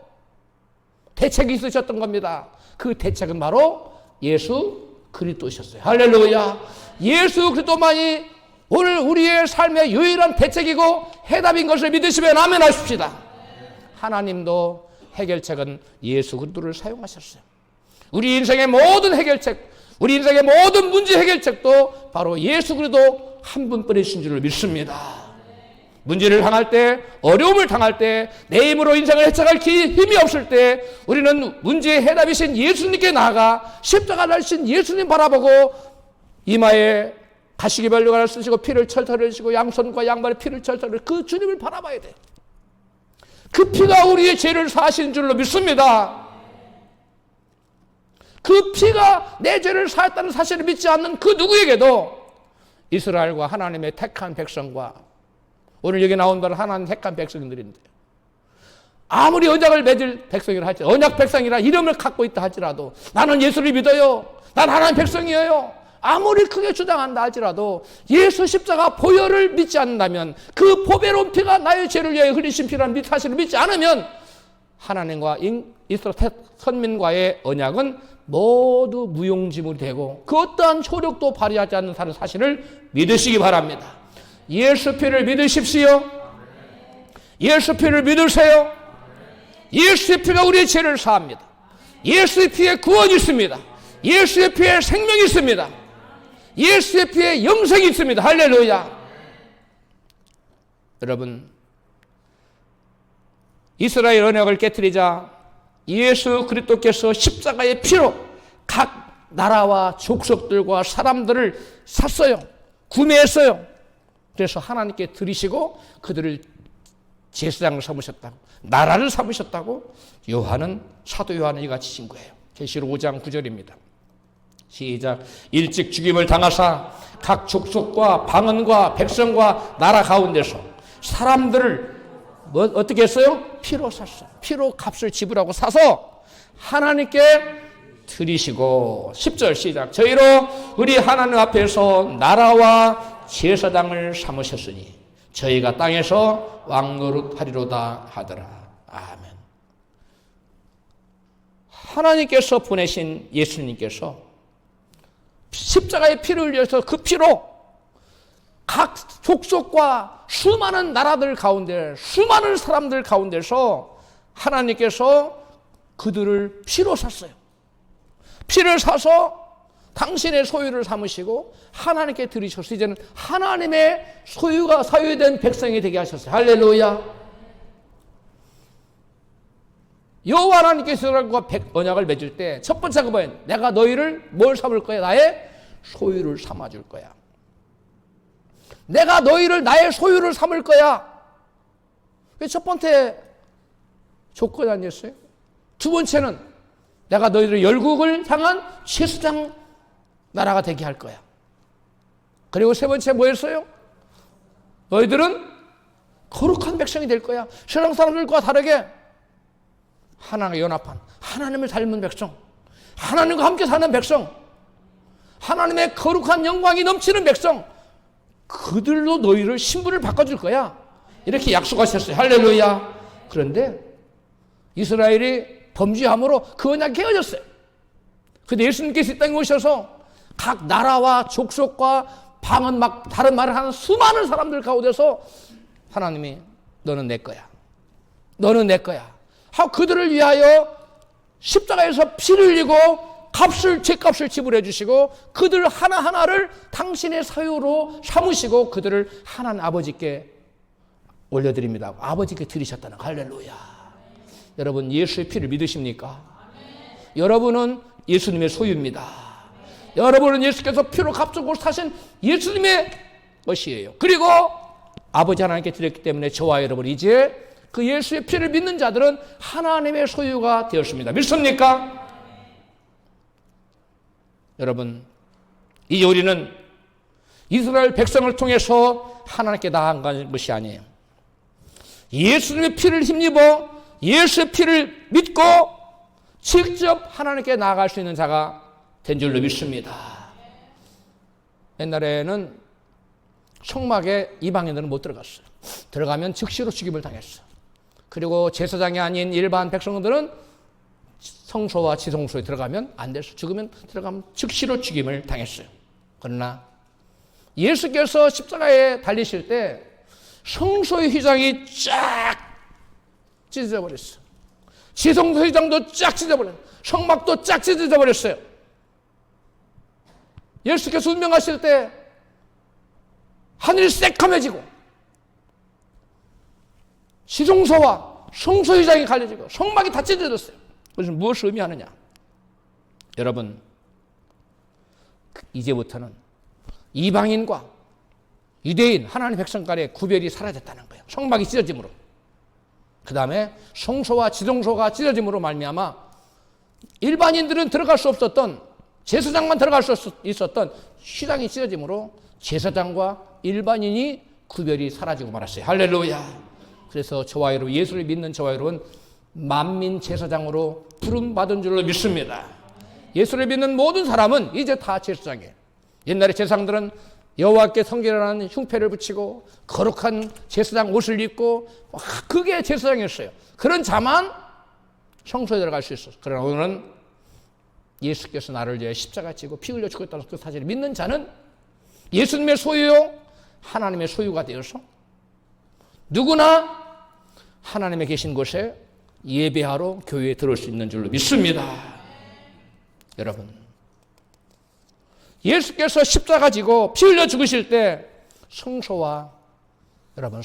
대책이 있으셨던 겁니다. 그 대책은 바로 예수 그리스도셨어요. 할렐루야. 예수 그리스도만이 오늘 우리의 삶의 유일한 대책이고 해답인 것을 믿으시면 아멘 하십시다. 하나님도 해결책은 예수 그리스도를 사용하셨어요. 우리 인생의 모든 해결책, 우리 인생의 모든 문제 해결책도 바로 예수 그리스도 한 분뿐이신 줄을 믿습니다. 문제를 당할 때, 어려움을 당할 때, 내 힘으로 인생을 헤쳐갈 힘이 없을 때 우리는 문제의 해답이신 예수님께 나아가 십자가 달신 예수님 바라보고 이마에 가시기별류관을 쓰시고 피를 철철 흘리시고 양손과 양발에 피를 철철 흘리시고 그 주님을 바라봐야 돼. 그 피가 우리의 죄를 사하신 줄로 믿습니다. 그 피가 내 죄를 사했다는 사실을 믿지 않는 그 누구에게도 이스라엘과 하나님의 택한 백성과 오늘 여기 나온 바는 하나님 택한 백성들인데 아무리 언약을 맺을 백성이라 할지 언약 백성이라 이름을 갖고 있다 할지라도 나는 예수를 믿어요. 난 하나님 백성이에요. 아무리 크게 주장한다 할지라도 예수 십자가 보혈을 믿지 않는다면 그 보배로운 피가 나의 죄를 위하여 흘리신 피라는 사실을 믿지 않으면 하나님과 이스라엘 선민과의 언약은 모두 무용지물이 되고 그 어떠한 효력도 발휘하지 않는 사실을 믿으시기 바랍니다. 예수 피를 믿으십시오. 예수 피를 믿으세요. 예수의 피가 우리의 죄를 사합니다. 예수의 피에 구원이 있습니다. 예수의 피에 생명이 있습니다. 예수의 피에 영생이 있습니다. 할렐루야. 여러분, 이스라엘 언약을 깨트리자 예수 그리스도께서 십자가의 피로 각 나라와 족속들과 사람들을 샀어요. 구매했어요. 그래서 하나님께 드리시고 그들을 제사장을 삼으셨다고, 나라를 삼으셨다고 사도 요한은 이같이 신고해요. 계시록 5장 9절입니다. 시작. 일찍 죽임을 당하사 각 족속과 방언과 백성과 나라 가운데서 사람들을 어떻게 했어요? 피로 샀어요. 피로 값을 지불하고 사서 하나님께 드리시고 10절 시작. 저희로 우리 하나님 앞에서 나라와 제사장을 삼으셨으니 저희가 땅에서 왕노릇하리로다 하더라. 아멘. 하나님께서 보내신 예수님께서 십자가의 피를 흘려서 그 피로 각 족속과 수많은 나라들 가운데 수많은 사람들 가운데서 하나님께서 그들을 피로 샀어요. 피를 사서 당신의 소유를 삼으시고 하나님께 드리셔서 이제는 하나님의 소유가 사유된 백성이 되게 하셨어요. 할렐루야. 여호와 하나님께서 언약을 맺을 때 첫 번째가 뭐예요? 내가 너희를 뭘 삼을 거야? 나의 소유를 삼아줄 거야. 내가 너희를 나의 소유를 삼을 거야. 그게 첫 번째 조건이 아니었어요? 두 번째는 내가 너희를 열국을 향한 제사장 나라가 되게 할 거야. 그리고 세 번째 뭐였어요? 너희들은 거룩한 백성이 될 거야. 세상 사람들과 다르게 하나님과 연합한 하나님을 닮은 백성, 하나님과 함께 사는 백성, 하나님의 거룩한 영광이 넘치는 백성, 그들로 너희를 신분을 바꿔줄 거야. 이렇게 약속하셨어요. 할렐루야. 그런데 이스라엘이 범죄함으로 그 언약이 깨어졌어요. 그런데 예수님께서 이 땅에 오셔서 각 나라와 족속과 방언 막 다른 말을 하는 수많은 사람들 가운데서 하나님이 너는 내 거야. 너는 내 거야. 하고 그들을 위하여 십자가에서 피를 흘리고 죄값을 지불해 주시고 그들 하나하나를 당신의 사유로 삼으시고 그들을 하나님 아버지께 올려드립니다. 아버지께 드리셨다는 할렐루야. 여러분 예수의 피를 믿으십니까? 여러분은 예수님의 소유입니다. 여러분은 예수께서 피로 값주고 사신 예수님의 것이에요. 그리고 아버지 하나님께 드렸기 때문에 저와 여러분 이제 그 예수의 피를 믿는 자들은 하나님의 소유가 되었습니다. 믿습니까? 여러분, 이제 우리는 이스라엘 백성을 통해서 하나님께 나아간 것이 아니에요. 예수님의 피를 힘입어 예수의 피를 믿고 직접 하나님께 나아갈 수 있는 자가 된 줄로 믿습니다. 옛날에는 성막에 이방인들은 못 들어갔어요. 들어가면 즉시로 죽임을 당했어요. 그리고 제사장이 아닌 일반 백성들은 성소와 지성소에 들어가면 안 됐어요. 죽으면 들어가면 즉시로 죽임을 당했어요. 그러나 예수께서 십자가에 달리실 때 성소의 휘장이 쫙 찢어져 버렸어요. 지성소회장도 쫙 찢어버렸어요. 성막도 쫙 찢어버렸어요. 예수께서 운명하실 때 하늘이 새카매지고 지성소와 성소회장이 갈려지고 성막이 다 찢어졌어요. 그래서 무엇을 의미하느냐? 여러분, 이제부터는 이방인과 유대인, 하나님 백성 간의 구별이 사라졌다는 거예요. 성막이 찢어짐으로. 그 다음에 성소와 지성소가 찢어짐으로 말미암아 일반인들은 들어갈 수 없었던, 제사장만 들어갈 수 있었던 시장이 찢어짐으로 제사장과 일반인이 구별이 사라지고 말았어요. 할렐루야. 그래서 저와 여러분, 예수를 믿는 저와 여러분, 만민 제사장으로 부름받은 줄로 믿습니다. 예수를 믿는 모든 사람은 이제 다 제사장이에요. 옛날에 제사장들은 여호와께 성결한 흉패를 붙이고 거룩한 제사장 옷을 입고 그게 제사장이었어요. 그런 자만 성소에 들어갈 수 있었어요. 그러나 오늘은 예수께서 나를 위해 십자가 지고 피 흘려 죽었다는 그 사실을 믿는 자는 예수님의 소유요, 하나님의 소유가 되어서 누구나 하나님의 계신 곳에 예배하러 교회에 들어올 수 있는 줄로 믿습니다. 여러분, 예수께서 십자가 지고 피 흘려 죽으실 때 성소와 여러분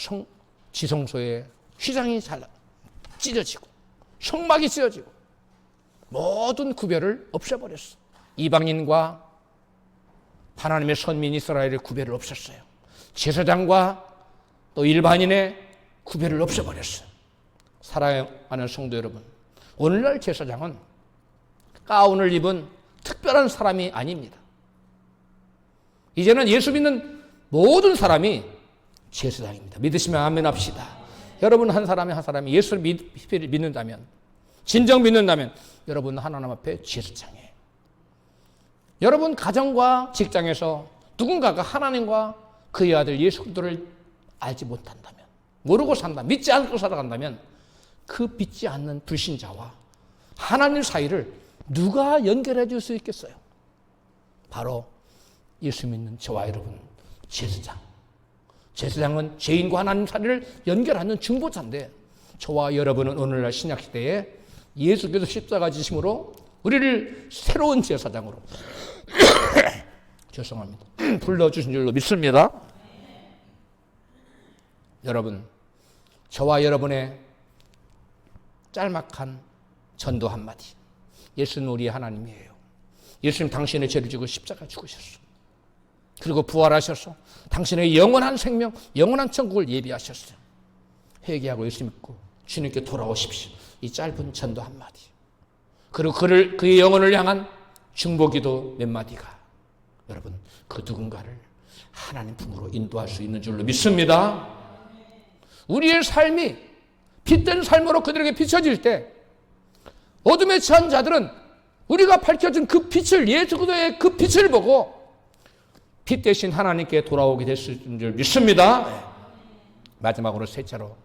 지성소의 휘장이 찢어지고 성막이 찢어지고 모든 구별을 없애버렸어. 이방인과 하나님의 선민 이스라엘의 구별을 없앴어요. 제사장과 또 일반인의 구별을 없애버렸어요. 사랑하는 성도 여러분, 오늘날 제사장은 가운을 입은 특별한 사람이 아닙니다. 이제는 예수 믿는 모든 사람이 제사장입니다. 믿으시면 아멘 합시다. 여러분 한 사람이 예수를 믿는다면, 진정 믿는다면 여러분 하나님 앞에 제사장이에요. 여러분 가정과 직장에서 누군가가 하나님과 그의 아들 예수 그리스도를 알지 못한다면, 모르고 산다, 믿지 않고 살아간다면 그 믿지 않는 불신자와 하나님 사이를 누가 연결해 줄 수 있겠어요? 바로 예수 믿는 저와 여러분 제사장. 제사장은 죄인과 하나님 사이를 연결하는 중보자인데, 저와 여러분은 오늘날 신약시대에 예수께서 십자가 지심으로 우리를 새로운 제사장으로 죄송합니다. 불러주신 줄로 믿습니다. 여러분, 저와 여러분의 짤막한 전도 한마디. 예수는 우리의 하나님이에요. 예수님 당신의 죄를 지고 십자가 죽으셨어. 그리고 부활하셔서 당신의 영원한 생명, 영원한 천국을 예비하셨어요. 회개하고 예수 믿고 주님께 돌아오십시오. 이 짧은 전도 한마디. 그리고 그의 영혼을 향한 중보기도 몇 마디가 여러분 그 누군가를 하나님 품으로 인도할 수 있는 줄로 믿습니다. 우리의 삶이 빛된 삶으로 그들에게 비춰질 때 어둠에 처한 자들은 우리가 밝혀준 그 빛을, 예수 그리스도의 그 빛을 보고 빛 대신 하나님께 돌아오게 됐을 줄 믿습니다. 마지막으로 셋째로,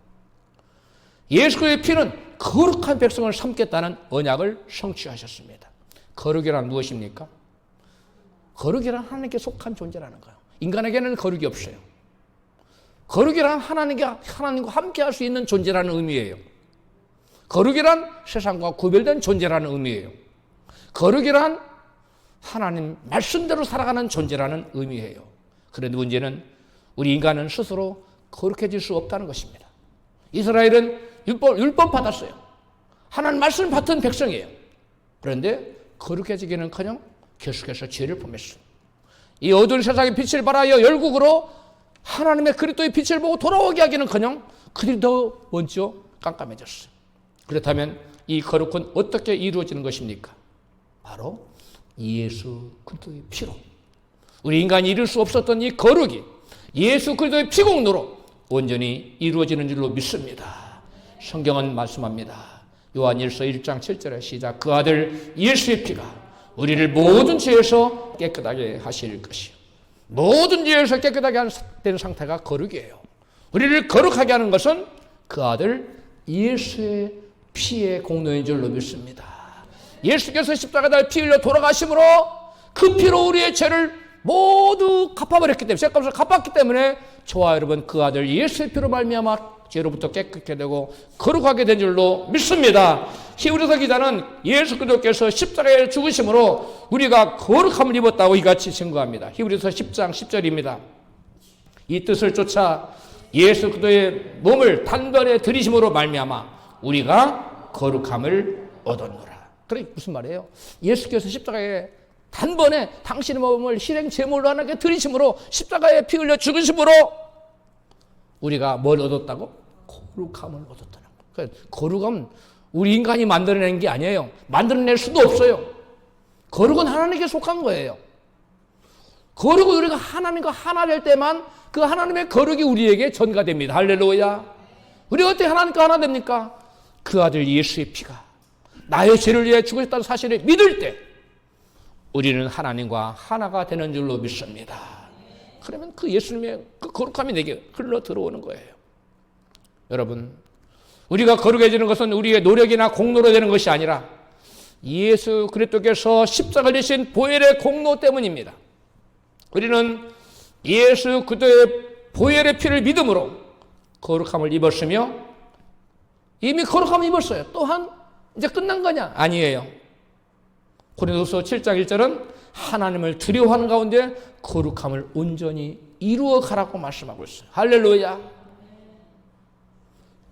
예수 그리스도의 피는 거룩한 백성을 삼겠다는 언약을 성취하셨습니다. 거룩이란 무엇입니까? 거룩이란 하나님께 속한 존재라는 거예요. 인간에게는 거룩이 없어요. 거룩이란 하나님과 함께 할 수 있는 존재라는 의미예요. 거룩이란 세상과 구별된 존재라는 의미예요. 거룩이란 하나님 말씀대로 살아가는 존재라는 의미예요. 그런데 문제는 우리 인간은 스스로 거룩해질 수 없다는 것입니다. 이스라엘은 율법 받았어요. 하나님 말씀 받은 백성이에요. 그런데 거룩해지기는커녕 계속해서 죄를 범했어요. 이 어두운 세상의 빛을 발하여 열국으로 하나님의 그리스도의 빛을 보고 돌아오게 하기는커녕 그들이 더 먼저 깜깜해졌어요. 그렇다면 이 거룩은 어떻게 이루어지는 것입니까? 바로 예수 그리스도의 피로. 우리 인간이 이룰 수 없었던 이 거룩이 예수 그리스도의 피공로로 온전히 이루어지는 줄로 믿습니다. 성경은 말씀합니다. 요한일서 1장 7절에 시작. 그 아들 예수의 피가 우리를 모든 죄에서 깨끗하게 하실 것이요. 모든 죄에서 깨끗하게 된 상태가 거룩이에요. 우리를 거룩하게 하는 것은 그 아들 예수의 피의 공로인 줄로 믿습니다. 예수께서 십자가에 피 흘려 돌아가심으로 그 피로 우리의 죄를 모두 갚아버렸기 때문에, 죄값을 갚았기 때문에 저와 여러분 그 아들 예수의 피로 말미암아 죄로부터 깨끗게 되고 거룩하게 된 줄로 믿습니다. 히브리서 기자는 예수 그리스도께서 십자가에 죽으심으로 우리가 거룩함을 입었다고 이같이 증거합니다. 히브리서 10장 10절입니다. 이 뜻을 쫓아 예수 그리스도의 몸을 단번에 들이심으로 말미암아 우리가 거룩함을 얻었노라. 그래 무슨 말이에요? 예수께서 십자가에 단번에 당신의 몸을 희생 제물로 하나님께 드리심으로 십자가에 피 흘려 죽으심으로 우리가 뭘 얻었다고? 거룩함을 얻었다는 거예요. 거룩은 우리 인간이 만들어낸 게 아니에요. 만들어낼 수도 없어요. 거룩은 하나님께 속한 거예요. 거룩은 우리가 하나님과 하나 될 때만 그 하나님의 거룩이 우리에게 전가됩니다. 할렐루야. 우리가 어떻게 하나님과 하나 됩니까? 그 아들 예수의 피가 나의 죄를 위해 죽으셨다는 사실을 믿을 때 우리는 하나님과 하나가 되는 줄로 믿습니다. 그러면 그 예수님의 그 거룩함이 내게 흘러 들어오는 거예요. 여러분, 우리가 거룩해지는 것은 우리의 노력이나 공로로 되는 것이 아니라 예수 그리스도께서 십자가를 지신 보혈의 공로 때문입니다. 우리는 예수 그리스도의 보혈의 피를 믿음으로 거룩함을 입었으며 이미 거룩함을 입었어요. 또한 이제 끝난 거냐? 아니에요. 고린도서 7장 1절은 하나님을 두려워하는 가운데 거룩함을 온전히 이루어 가라고 말씀하고 있어요. 할렐루야.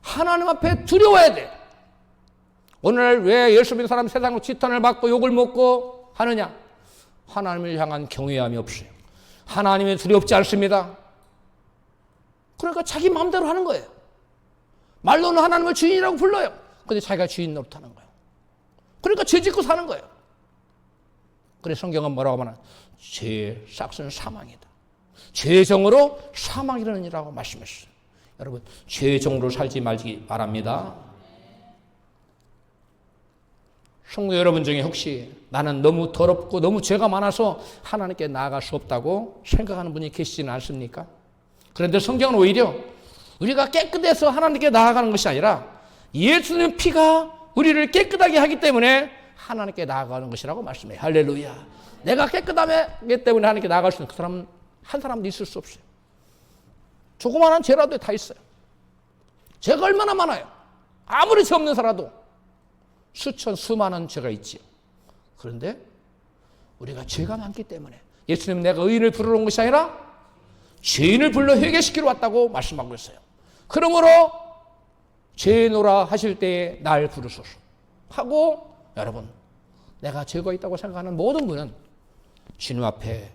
하나님 앞에 두려워야 돼. 오늘날 왜 예수 믿는 사람 세상으로 지탄을 받고 욕을 먹고 하느냐? 하나님을 향한 경외함이 없어요. 하나님이 두렵지 않습니다. 그러니까 자기 마음대로 하는 거예요. 말로는 하나님을 주인이라고 불러요. 근데 자기가 주인 노릇하는 거예요. 그러니까 죄 짓고 사는 거예요. 그래서 성경은 뭐라고 하나? 죄의 싹은 사망이다. 죄의 정으로 사망이 이르느니라고 말씀했어요. 여러분, 죄의 정으로 살지 말기 바랍니다. 성도 여러분 중에 혹시 나는 너무 더럽고 너무 죄가 많아서 하나님께 나아갈 수 없다고 생각하는 분이 계시지는 않습니까? 그런데 성경은 오히려 우리가 깨끗해서 하나님께 나아가는 것이 아니라 예수님 피가 우리를 깨끗하게 하기 때문에 하나님께 나아가는 것이라고 말씀해요. 할렐루야. 내가 깨끗하기 때문에 하나님께 나아갈 수 있는 그 사람은 한 사람도 있을 수 없어요. 조그마한 죄라도 다 있어요. 죄가 얼마나 많아요. 아무리 죄 없는 사람도 수천 수많은 죄가 있지요. 그런데 우리가 죄가 많기 때문에 예수님 내가 의인을 부르러 온 것이 아니라 죄인을 불러 회개시키러 왔다고 말씀하고 있어요. 그러므로 죄노라 하실 때에 날 부르소서 하고 여러분 내가 죄가 있다고 생각하는 모든 분은 주님 앞에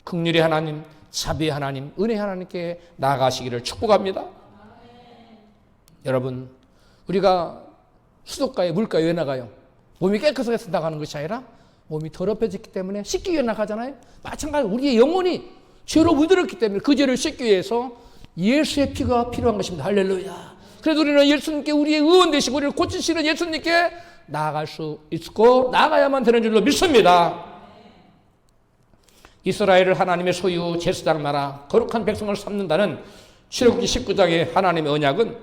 긍휼의 하나님, 자비의 하나님, 은혜의 하나님께 나아가시기를 축복합니다. 여러분 우리가 수도가에 물가에 왜 나가요? 몸이 깨끗해서 나가는 것이 아니라 몸이 더럽혀졌기 때문에 씻기 위해 나가잖아요. 마찬가지로 우리의 영혼이 죄로 물들었기 때문에 그 죄를 씻기 위해서 예수의 피가 필요한 것입니다. 할렐루야. 그래서 우리는 예수님께 우리의 의원 되시고 우리를 고치시는 예수님께 나아갈 수 있고 나아가야만 되는 줄로 믿습니다. 이스라엘을 하나님의 소유 제사장 나라 거룩한 백성을 삼는다는 출애굽기 19장의 하나님의 언약은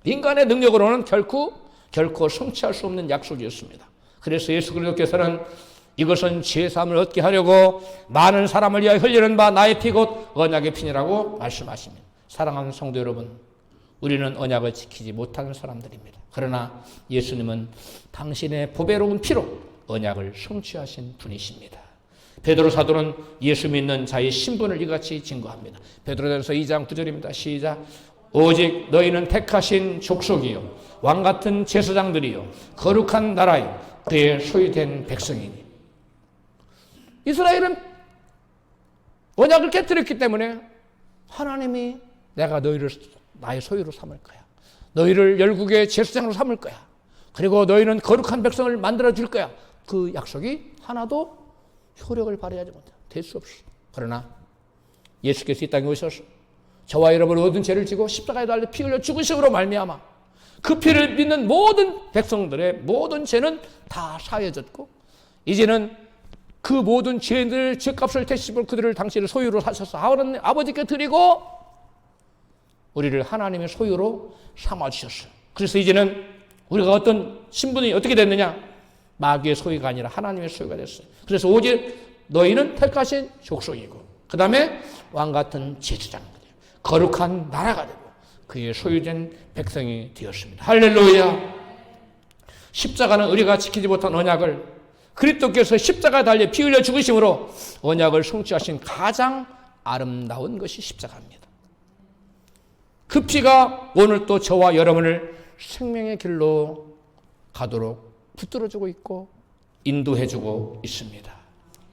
인간의 능력으로는 결코 성취할 수 없는 약속이었습니다. 그래서 예수 그리스도께서는 이것은 죄사함을 얻게 하려고 많은 사람을 위하여 흘리는 바 나의 피 곧 언약의 피니라고 말씀하십니다. 사랑하는 성도 여러분, 우리는 언약을 지키지 못하는 사람들입니다. 그러나 예수님은 당신의 보배로운 피로 언약을 성취하신 분이십니다. 베드로 사도는 예수 믿는 자의 신분을 이같이 증거합니다. 베드로전서 2장 9절입니다. 시작. 오직 너희는 택하신 족속이요 왕같은 제사장들이요 거룩한 나라요 그의 소유된 백성이니. 이스라엘은 언약을 깨뜨렸기 때문에 하나님이 내가 너희를 나의 소유로 삼을 거야. 너희를 열국의 제사장으로 삼을 거야. 그리고 너희는 거룩한 백성을 만들어줄 거야. 그 약속이 하나도 효력을 발휘하지 못해. 될 수 없어. 그러나 예수께서 이 땅에 오셔서 저와 여러분의 모든 죄를 지고 십자가에 달려 피 흘려 죽으심으로 말미암아 그 피를 믿는 모든 백성들의 모든 죄는 다 사해졌고 이제는 그 모든 죄인들 죄값을 대시고 그들을 당신의 소유로 사셔서 아버지께 드리고 우리를 하나님의 소유로 삼아주셨어요. 그래서 이제는 우리가 어떤 신분이 어떻게 됐느냐? 마귀의 소유가 아니라 하나님의 소유가 됐어요. 그래서 오직 너희는 택하신 족속이고 그 다음에 왕같은 제사장들이에요. 거룩한 나라가 되고 그의 소유된 백성이 되었습니다. 할렐루야. 십자가는 우리가 지키지 못한 언약을 그리스도께서 십자가에 달려 피 흘려 죽으심으로 언약을 성취하신 가장 아름다운 것이 십자가입니다. 그 피가 오늘 또 저와 여러분을 생명의 길로 가도록 붙들어주고 있고 인도해주고 있습니다.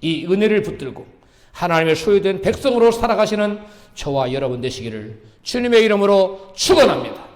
이 은혜를 붙들고 하나님의 소유된 백성으로 살아가시는 저와 여러분 되시기를 주님의 이름으로 축원합니다.